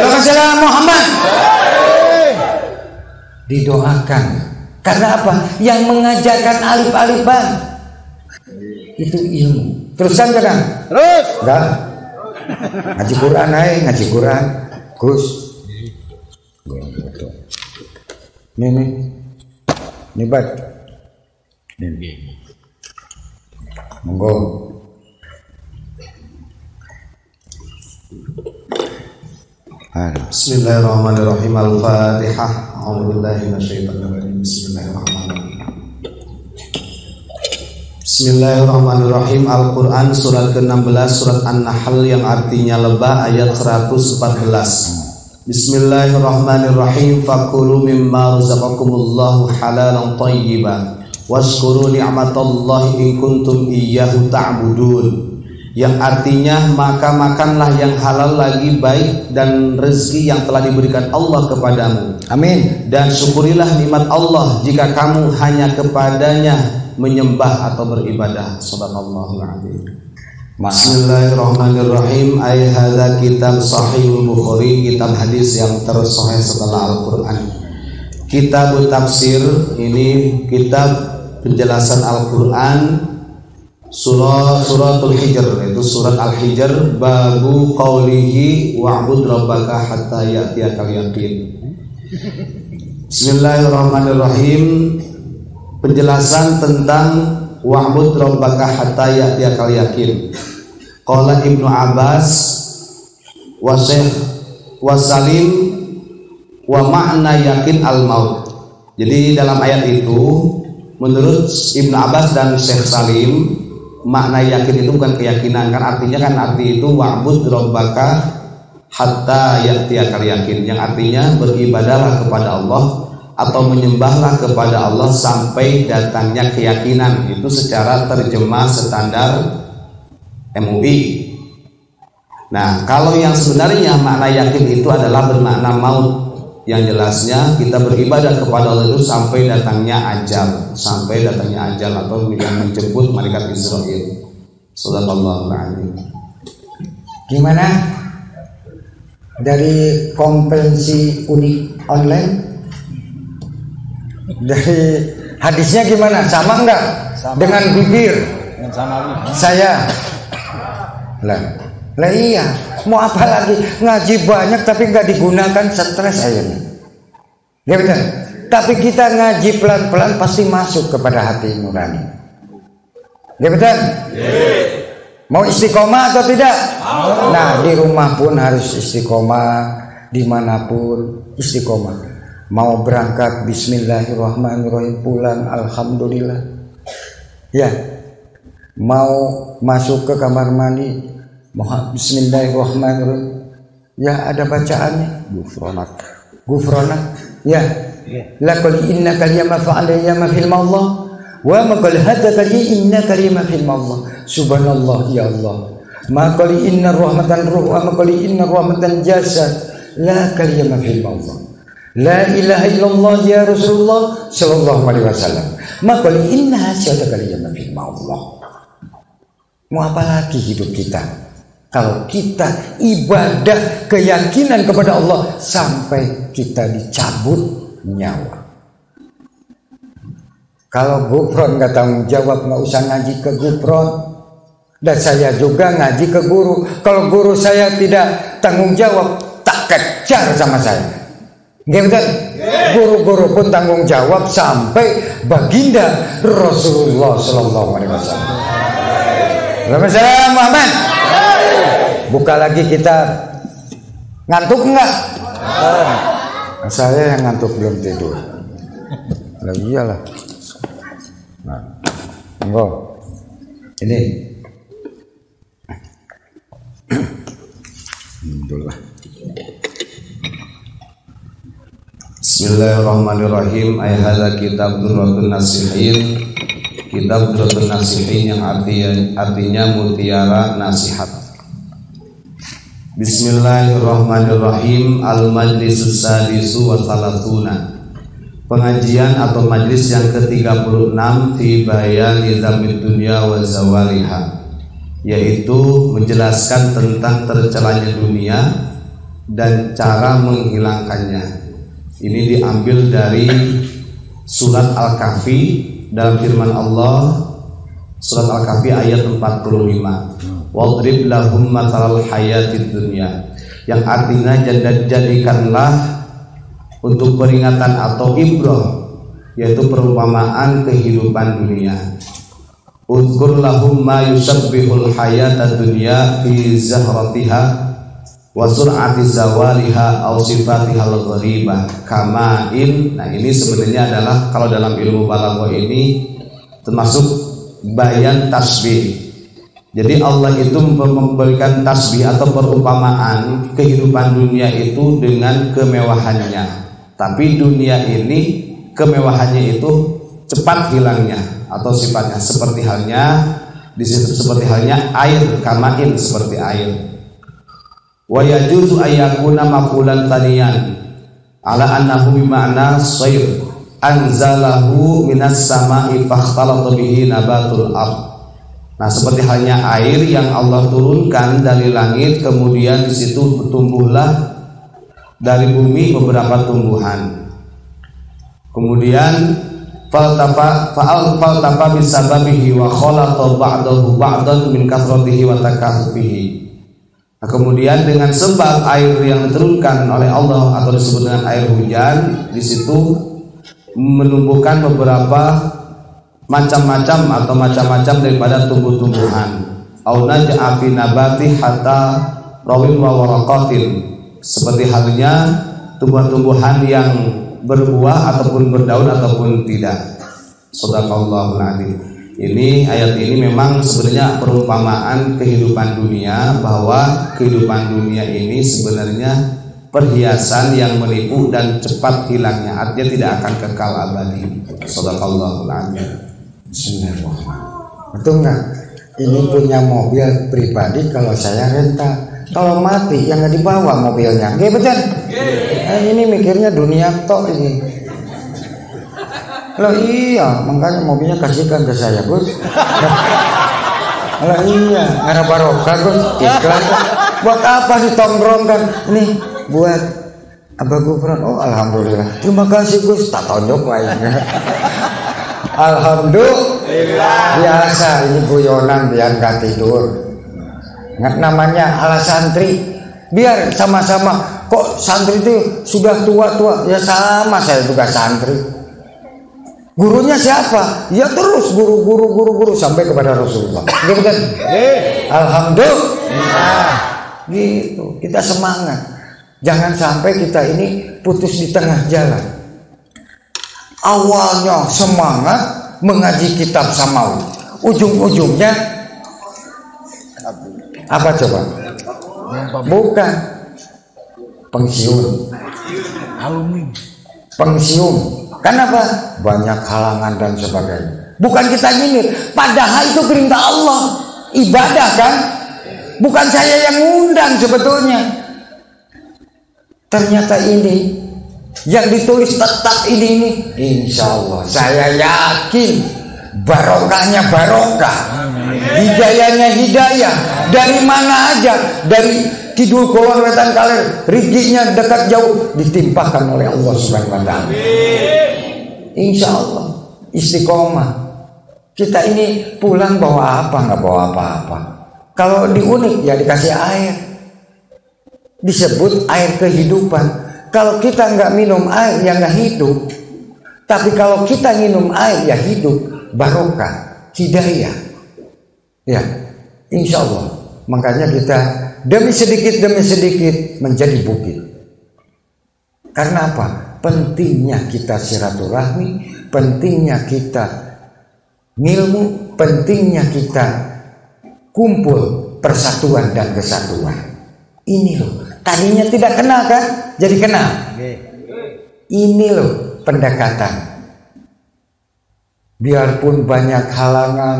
Rasulullah Muhammad didoakan. Karena apa? Yang mengajarkan alif-alifan itu ilmu. Terusan kan? Terus. Enggak. Ngaji Quran aja, ngaji Quran. Gus. Nih. Nibat. Monggo. Bismillahirrahmanirrahim. Al-Fatihah. A'udzubillahi minasyaitonir rajim. Bismillahirrahmanirrahim. Bismillahirrahmanirrahim. Al-Qur'an surat ke-16 surat An-Nahl yang artinya lebah ayat 114. Bismillahirrahmanirrahim. Fakulu mimma razaqakumullahu halalan thayyiban washkuru ni'matallahi in kuntum iyyahu ta'budun. Yang artinya maka makanlah yang halal lagi baik dan rezeki yang telah diberikan Allah kepadamu. Amin. Dan syukurilah nikmat Allah jika kamu hanya kepadanya menyembah atau beribadah. Subhanallahul azim. Bismillahirrahmanirrahim. Ay hadza kitab Sahihul Bukhari, kitab hadis yang tersahih setelah Al-Qur'an. Kitab tafsir, ini kitab penjelasan Al-Qur'an. Suratul Hijr, itu surat Al-Hijr, babu qaulihi wa'bud rabbaka hatta ya'tiyakal yaqin. Bismillahirrahmanirrahim. Penjelasan tentang wa'bud rabbaka hatta ya'tiyakal yaqin. Qala Ibnu Abbas wa Syekh wa Salim wa makna yakin al-maut. Jadi dalam ayat itu menurut Ibnu Abbas dan Syekh Salim, makna yakin itu bukan keyakinan, kan artinya kan arti itu wa'bud rabbaka hatta ya'tiyakal yakin, yang artinya beribadahlah kepada Allah atau menyembahlah kepada Allah sampai datangnya keyakinan. Itu secara terjemah standar MUI. Nah, kalau yang sebenarnya makna yakin itu adalah bermakna maut, yang jelasnya kita beribadah kepada Allah itu sampai datangnya ajal, atau yang menjemput malaikat Israil. Shallallahul alaihi. Gimana dari kompensi unik online? Dari hadisnya gimana? Sama enggak? Sama. Dengan bibir saya lah iya, mau apa lagi? Ngaji banyak tapi nggak digunakan, stres akhirnya. Ya benar. Tapi kita ngaji pelan-pelan pasti masuk kepada hati nurani. Ya betul? Mau istiqomah atau tidak? Nah, di rumah pun harus istiqomah, dimanapun istiqomah. Mau berangkat bismillahirrahmanirrahim, pulang alhamdulillah. Ya. Mau masuk ke kamar mandi, bismillahirrahmanirrahim. Ya, ada bacaannya. Gufronak. Ya. Laqad innaka liyama fa'ala yama fil Allah wa ma qad hadaka innaka liyama fil Allah. Subhanallah ya Allah. Ma qad inna rahmatan ruh wa ma qad inna rahmatan jasad la kaliyama fil Allah. La ilaha illallah ya Rasulullah sallallahu alaihi wasallam. Ma qad inna hasadaka liyama fil Allah. Mau apa lagi hidup kita kalau kita ibadah keyakinan kepada Allah sampai kita dicabut nyawa? Kalau gufron nggak tanggung jawab, nggak usah ngaji ke gufron. Dan saya juga ngaji ke guru. Kalau guru saya tidak tanggung jawab, tak kejar sama saya. Gitu? Guru-guru pun tanggung jawab sampai baginda Rasulullah Sallallahu Alaihi Wasallam. Assalamualaikum Muhammad. Buka lagi kita. Ngantuk enggak? Saya yang ngantuk, belum tidur. Lah iyalah. Nah, enggak. Ini. Dulu. Bismillahirrahmanirrahim. Ay hadza kitab Durratun Nasihin. Kitab Durratun Nasihin yang artinya mutiara nasihat. Bismillahirrahmanirrahim. Al-Majlisus Sadisu wa Salatuna. Pengajian atau majlis yang ke-36 fi bayani dzamid dunya wa zawaliha, yaitu menjelaskan tentang tercelanya dunia dan cara menghilangkannya. Ini diambil dari surat Al-Kahfi dalam firman Allah, surat Al-Kahfi ayat 45. Wadrib lahum mathalal hayatid dunya, yang artinya jadikanlah untuk peringatan atau ibrah, yaitu perumpamaan kehidupan dunia. Udhkur lahum ma yusabbihul hayatad dunya fi zahratiha wa sur'ati zawaliha aw sifatihal gharibah kama'in. Nah, ini sebenarnya adalah kalau dalam ilmu balaghah ini termasuk bayan tasbih. Jadi Allah itu memberikan tasbih atau perumpamaan kehidupan dunia itu dengan kemewahannya. Tapi dunia ini kemewahannya itu cepat hilangnya atau sifatnya seperti halnya air, kamain, seperti air. Wa yajuzu ayyakuna maqulan taniyan ala annahu bima'na sayr anzalahu minas sama'i fakhtalata bihi nabatul ardh. Nah, seperti halnya air yang Allah turunkan dari langit, kemudian di situ bertumbuhlah dari bumi beberapa tumbuhan. Kemudian faltafa bisababihi wa khalaqa ba'dahu ba'dan min kathratihi wa takathufihi. Nah, kemudian dengan sebab air yang diturunkan oleh Allah atau disebut dengan air hujan, di situ menumbuhkan beberapa macam-macam atau macam-macam daripada tumbuh-tumbuhan. Au naj'a fi nabati hatta rawin wa waraqatin, seperti halnya tumbuh-tumbuhan yang berbuah ataupun berdaun ataupun tidak. Shadaqallahul adzim. Ini ayat ini memang sebenarnya perumpamaan kehidupan dunia, bahwa kehidupan dunia ini sebenarnya perhiasan yang menipu dan cepat hilangnya, artinya tidak akan kekal abadi. Shadaqallahul adzim. Bismillahirrahmanirrahim. Betul nggak? Ini punya mobil pribadi, kalau saya renta, kalau mati yang nggak dibawa mobilnya, nggak betul? Ini mikirnya dunia tok ini. Loh iya, makanya mobilnya kasihkan ke saya, Gus. Loh iya, ngarep barokah, Gus. Iklan. Buat apa ditongkrongkan? Ini buat Abah Gufron. Oh alhamdulillah. Terima kasih Gus. Tak tonjok lainnya. Alhamdulillah. Biasa ini guyonan biar gak tidur. Nggak namanya ala santri. Biar sama-sama. Kok santri itu sudah tua-tua? Ya sama, saya juga santri. Gurunya siapa? Ya terus guru sampai kepada Rasulullah. Gitu kan? Alhamdulillah. Gitu. Kita semangat. Jangan sampai kita ini putus di tengah jalan. Awalnya semangat mengaji kitab samawi, ujung-ujungnya apa coba? Bukan pensiun. Pensiun. Kenapa? Banyak halangan dan sebagainya. Bukan kita nyindir, padahal itu perintah Allah, ibadah kan? Bukan saya yang ngundang sebetulnya. Ternyata ini yang ditulis tetap ini, insya Allah saya yakin barokahnya barokah, hidayahnya hidayah. Dari mana aja, dari kidul kulon wetan kaler, rezekinya dekat jauh ditimpakan oleh Allah Subhanahu wa taala. Insya Allah istiqomah. Kita ini pulang bawa apa? Nggak bawa apa-apa. Kalau di Unik ya dikasih air, disebut air kehidupan. Kalau kita nggak minum air ya nggak hidup. Tapi kalau kita minum air ya hidup, barokah, hidayah. Ya, insya Allah. Makanya kita demi sedikit menjadi bukit. Karena apa? Pentingnya kita silaturahmi, pentingnya kita ngilmu, pentingnya kita kumpul persatuan dan kesatuan. Ini loh. Tadinya tidak kenal kan? Jadi kenal. Ini loh pendekatan. Biarpun banyak halangan,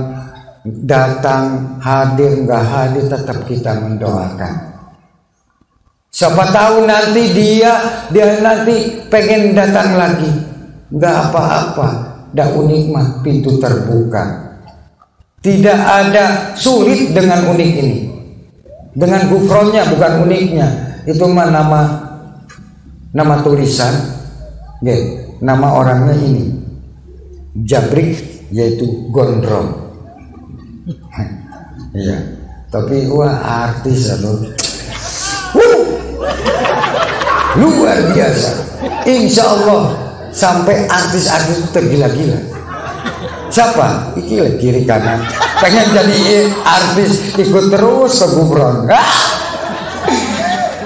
datang, hadir, nggak hadir, tetap kita mendoakan. Siapa tahu nanti dia nanti pengen datang lagi. Nggak apa-apa. Dah Unik mah pintu terbuka. Tidak ada sulit dengan Unik ini. Dengan Gufronnya bukan Uniknya. Itu mah nama tulisan, ya, nama orangnya ini Jabrik, yaitu Gondrong. Iya, tapi wah artis atau luar biasa. Insya Allah sampai artis-artis tergila-gila. Siapa? Iki kiri kanan pengen jadi artis, ikut terus ke Gufron.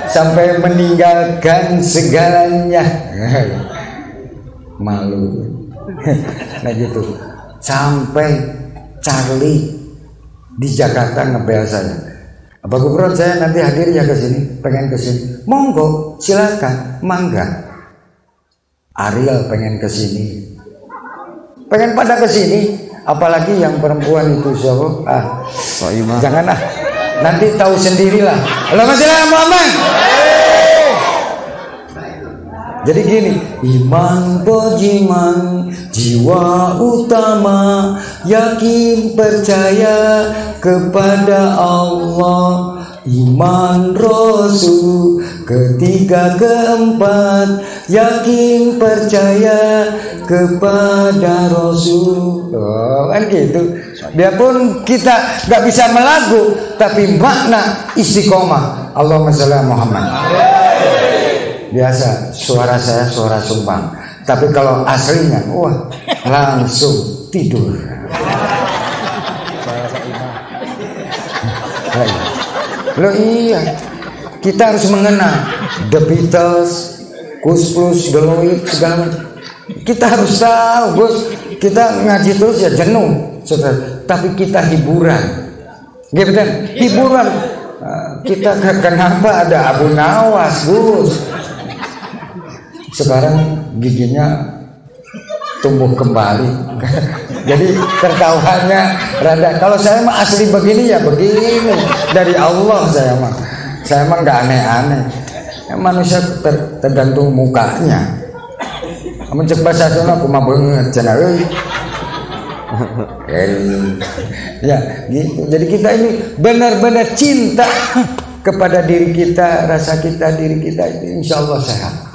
Sampai meninggalkan segalanya. Malu. Nah gitu. Sampai Charlie di Jakarta ngebel saya. Apa Gufron saya nanti hadir ya ke sini, pengen ke sini. Monggo, silakan, mangga. Ariel pengen ke sini. Pengen pada ke sini, apalagi yang perempuan itu siapa? Jangan ah. Nanti tahu sendirilah. Allahumma shalli ala Muhammad. Jadi gini, iman bujiman, jiwa utama, yakin percaya kepada Allah, iman Rasul, ketiga keempat, yakin percaya kepada Rasul. Oh, kan gitu. Biarpun kita nggak bisa melagu, tapi makna istiqomah. Allahumma sholli ala Muhammad. Biasa suara saya suara sumbang, tapi kalau aslinya, wah, langsung tidur. Loh iya, kita harus mengenal The Beatles, Kus Plus, The Loid, segala macam. Kita harus tahu, Gus. Kita ngaji terus ya jenuh, saudara. Tapi kita hiburan, gitu kan? Hiburan. Kita kenapa ada Abu Nawas, Gus? Sekarang giginya tumbuh kembali. Jadi tertawanya rada. Kalau saya mah asli begini ya begini dari Allah. Saya mah nggak aneh-aneh. Manusia tergantung mukanya. Mencek bahasa Sunda kumaha beungeut cenah euy. Ya gitu. Jadi kita ini benar-benar cinta kepada diri kita, rasa kita diri kita itu insya Allah sehat.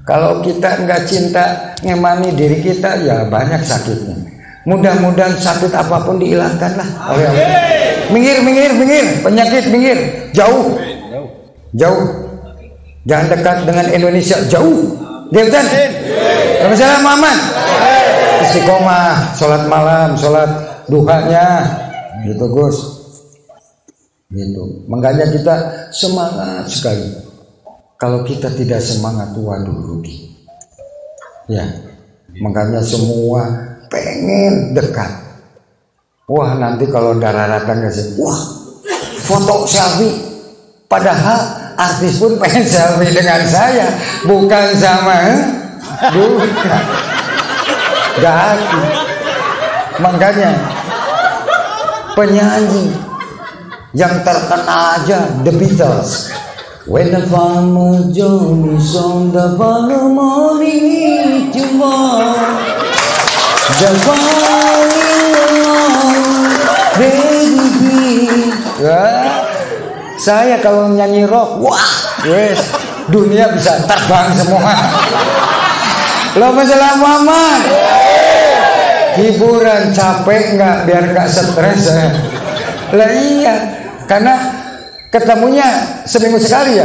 Kalau kita nggak cinta ngemani diri kita, ya banyak sakitnya. Mudah-mudahan sakit apapun dihilangkan lah oleh Allah. Minggir, penyakit minggir, jauh. Jangan dekat dengan Indonesia, jauh. Gitu kan? Assalamualaikum Muhammad. Istiqomah, sholat malam, sholat duhanya, gitu Gus. Gitu. Makanya kita semangat sekali. Kalau kita tidak semangat, waduh rugi. Ya, makanya semua pengen dekat. Wah nanti kalau darah-darahkan wah foto selfie. Padahal artis pun pengen selfie dengan saya, bukan sama bukan. Gak. Makanya penyanyi yang terkenal aja The Beatles. When the farmer John is on the farmer morning tomorrow, the baby. Saya kalau nyanyi rock, wah, yes, dunia bisa terbang semua. Allahumma sholli ala Muhammad. Hiburan capek nggak biar nggak stres. Lah iya, karena ketemunya seminggu sekali ya,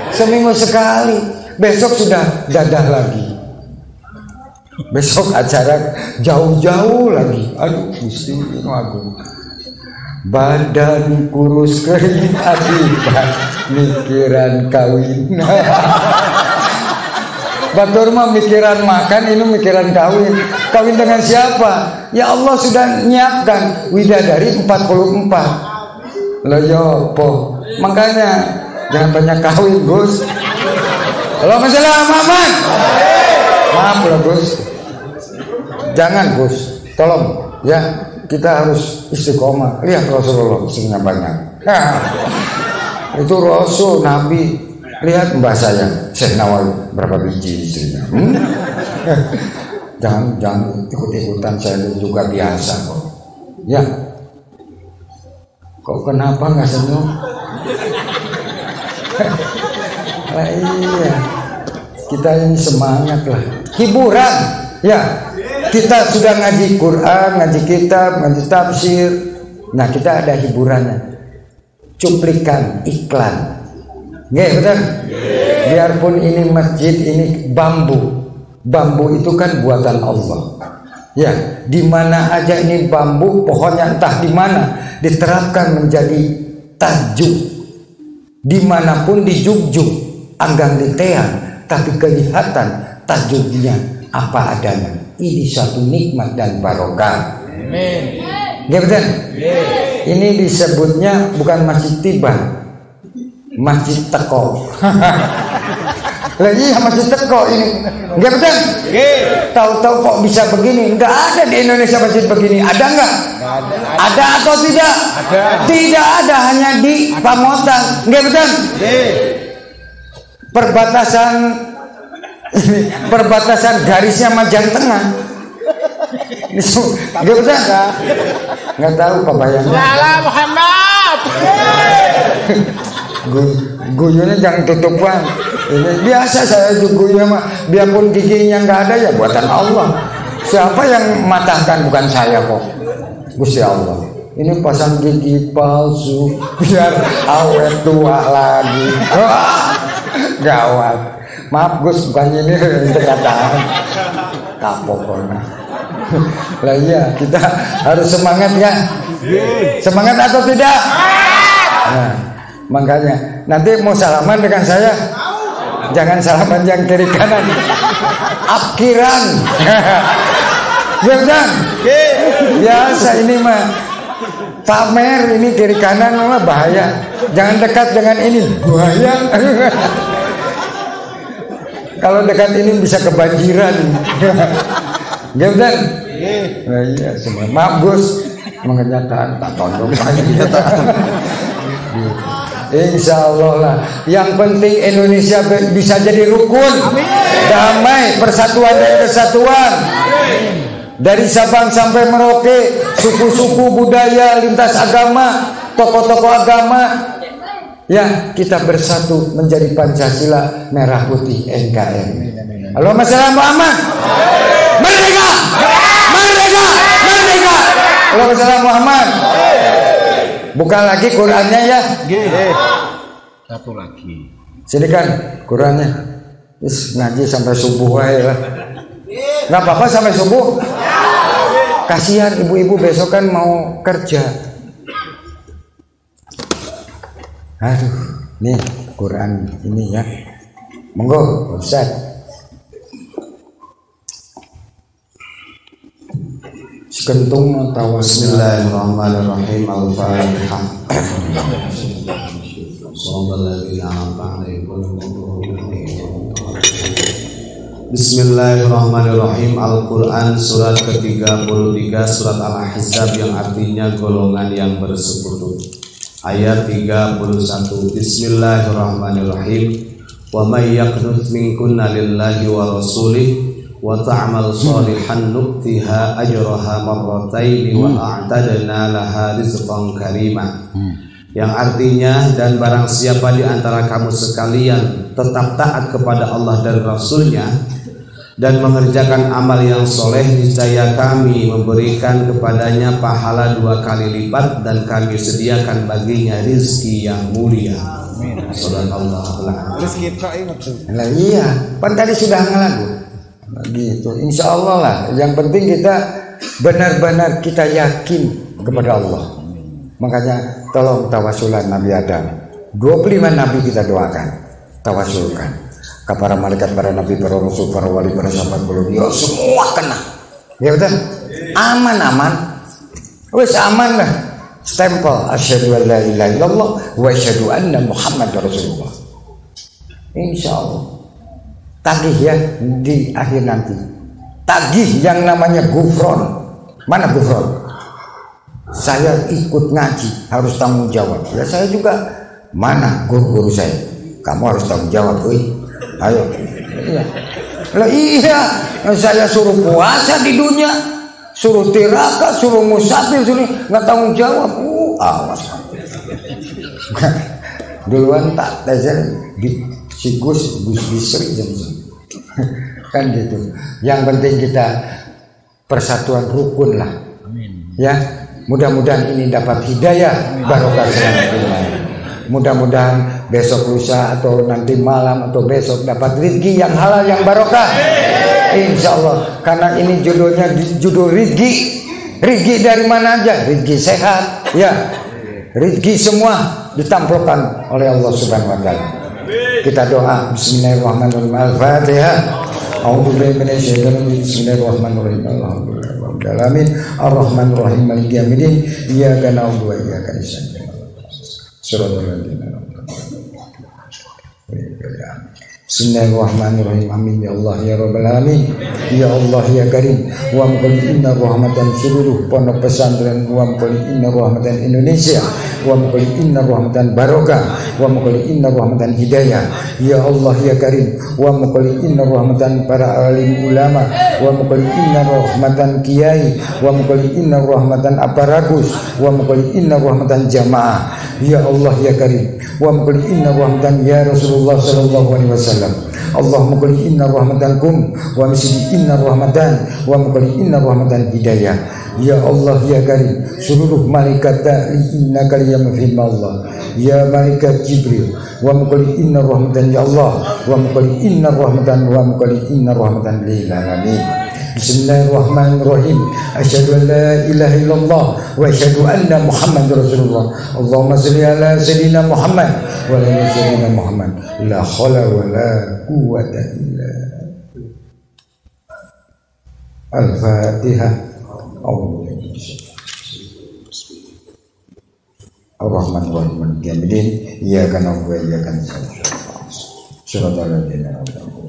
seminggu sekali. Besok sudah dadah lagi. Besok acara jauh-jauh lagi. Aduh, Gusti Agung. Badan kurus kering akibat mikiran kawin. Batur mah mikiran makan, ini mikiran kawin. Kawin dengan siapa? Ya Allah sudah nyiapkan widadari 44. Loh yopo, makanya jangan banyak kawin Gus. Allahumma sholli ala Muhammad. Maaf loh Gus, jangan Gus, tolong ya, kita harus istiqomah. Lihat Rasulullah istrinya banyak. Itu Rasul Nabi. Lihat mbak saya Syekh Nawawi berapa biji istrinya. Jangan ikut-ikutan, saya juga biasa kok. Ya. Kok kenapa nggak senyum? Nah, iya, kita ini semangat lah. Hiburan, ya. Kita sudah ngaji Quran, ngaji kitab, ngaji tafsir. Nah kita ada hiburannya. Cuplikan iklan. Nggak betul? Biarpun ini masjid, ini bambu. Bambu itu kan buatan Allah. Ya, di mana aja ini bambu, pohonnya entah di mana, diterapkan menjadi tajuk. Dimanapun di Jogja, anggang di teang, tapi kelihatan tajuknya apa adanya. Ini satu nikmat dan barokah. Amin. Ya betul. Ini disebutnya bukan masjid tiban, masjid teko. Lagi masjid teko ini, nggak betul? Tahu-tahu kok bisa begini? Nggak ada di Indonesia masjid begini. Ada nggak? Ada atau tidak? Ada. Tidak ada, hanya di Pamotan. Nggak betul? perbatasan garisnya Majang Tengah. Gak usah nggak tahu apa bayangnya. Lala Muhammad. Guyunya jangan tutupan. Ini biasa saya guyu mah, biarpun giginya nggak ada ya buatan Allah. Siapa yang matahkan, bukan saya kok, Gusti Allah. Ini pasang gigi palsu biar awet tua lagi. Gawat. Maaf Gus, bukan ini kenyataan. Kapoknya. Lah iya, kita harus semangat ya. Semangat atau tidak? Nah, makanya nanti mau salaman dengan saya, jangan salaman yang kiri kanan, akhiran. Ya kan? Biasa ini mah pamer, ini kiri kanan mah bahaya. Jangan dekat dengan ini, bahaya. Kalau dekat ini bisa kebanjiran. Gitu kan? Nah, iya semua. Maaf Gus, kenyataan tak tonton lagi. Insya Allah lah. Yang penting Indonesia bisa jadi rukun, damai, persatuan dan kesatuan. Dari Sabang sampai Merauke, suku-suku, budaya, lintas agama, tokoh-tokoh agama. Ya, kita bersatu menjadi Pancasila merah putih NKRI. Allahumma shalli Muhammad. Merdeka! Merdeka! Merdeka! Allahumma shalli Muhammad. Buka lagi Qurannya ya. Satu lagi. Sini kan Qurannya. Ngaji sampai subuh aja lah. Nggak apa-apa sampai subuh. Kasihan ibu-ibu besok kan mau kerja. Aduh, nih Quran ini ya. Monggo, Ustaz. Sekentung tawas. Bismillahirrahmanirrahim. Al-Fatihah. Bismillahirrahmanirrahim. Al-Quran surat ke-33 surat Al-Ahzab yang artinya golongan yang bersekutu. Ayat 31. Bismillahirrahmanirrahim. Wa may yaqnut minkunna lillahi wa rasulih wa ta'mal shalihan nu'tiha ajraha marrataini wa a'tadna laha rizqan karima. Yang artinya, dan barang siapa di antara kamu sekalian tetap taat kepada Allah dan Rasulnya dan mengerjakan amal yang soleh, niscaya kami memberikan kepadanya pahala 2 kali lipat dan kami sediakan baginya rizki yang mulia. Subhanallah. Nah, iya, kan tadi sudah ngelagu. Gitu. Insya Allah lah. Yang penting kita benar-benar kita yakin kepada Allah. Makanya tolong tawasulan Nabi Adam. 25 Nabi kita doakan, tawasulkan. Para malaikat, para nabi, para rasul, para wali, para sahabat, beliau semua kena. Ya betul. Aman-aman. Wes aman lah. Stempel asyhadu an la ilaha illallah wa asyhadu anna Muhammadar Rasulullah. Insya Allah. Tagih ya di akhir nanti. Tagih yang namanya gufron. Mana gufron? Saya ikut ngaji, harus tanggung jawab. Ya saya juga. Mana guru-guru saya? Kamu harus tanggung jawab, ayo. Iya. Lah iya, saya suruh puasa di dunia, suruh tirakat, suruh musafir, suruh nggak tanggung jawab. Awas. Duluan tak tezer di si Gus Bisri kan gitu. Yang penting kita persatuan rukun lah. Ya, mudah-mudahan ini dapat hidayah barokah selama. Mudah-mudahan besok lusa atau nanti malam atau besok dapat rezeki yang halal yang barokah. Insya Allah. Karena ini judulnya judul rezeki. Rezeki dari mana aja? Rezeki sehat, ya. Rezeki semua ditampilkan oleh Allah Subhanahu wa taala. Kita doa. Bismillahirrahmanirrahim. Al-Fatihah. A'udzubillahi minasyaitonir rajim. Bismillahirrahmanirrahim. Alhamdulillahirabbil alamin. Arrahmanirrahim. Maliki yaumiddin. Iyyaka na'budu wa iyyaka nasta'in. Bismillahirrahmanirrahim. Amin ya Allah ya Rabbal alamin. Ya Allah ya Karim. Wa mukli inna rahmatan seluruh pondok pesantren, wa mukli inna rahmatan Indonesia, wa mukli inna rahmatan barokah, wa mukli inna rahmatan hidayah. Ya Allah ya Karim. Wa mukli inna rahmatan para alim ulama, wa mukli inna rahmatan kiai, wa mukli inna rahmatan aparatus, wa mukli inna rahmatan jamaah. Ya Allah ya Karim. Wa mukli inna rahmatan ya Rasulullah sallallahu alaihi wasallam. Allahumma qul inna rahmatankum wa misli inna rahmatan wa maqul inna rahmatan hidayah. Ya Allah ya Karim, seluruh malaikat innaka liyamfim Allah. Ya malaikat Jibril wa maqul inna rahmatan ya Allah wa maqul inna rahmatan wa maqul inna rahmatan lil alamin. Bismillahirrahmanirrahim. Asyhadu an la ilaha illallah wa asyhadu anna Muhammadar Rasulullah. Allahumma shalli ala sayyidina Muhammad wa ala sayyidina Muhammad. La haula wa la quwwata illa billah. Al-Fatihah. Ar-Rahmanir-Rahim. Maliki yaumiddin. Iyyaka na'budu wa iyyaka nasta'in. Shiratal ladzina an'amta alaihim.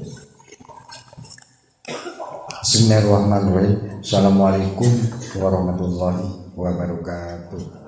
Bismillahirrahmanirrahim. Assalamualaikum warahmatullahi wabarakatuh.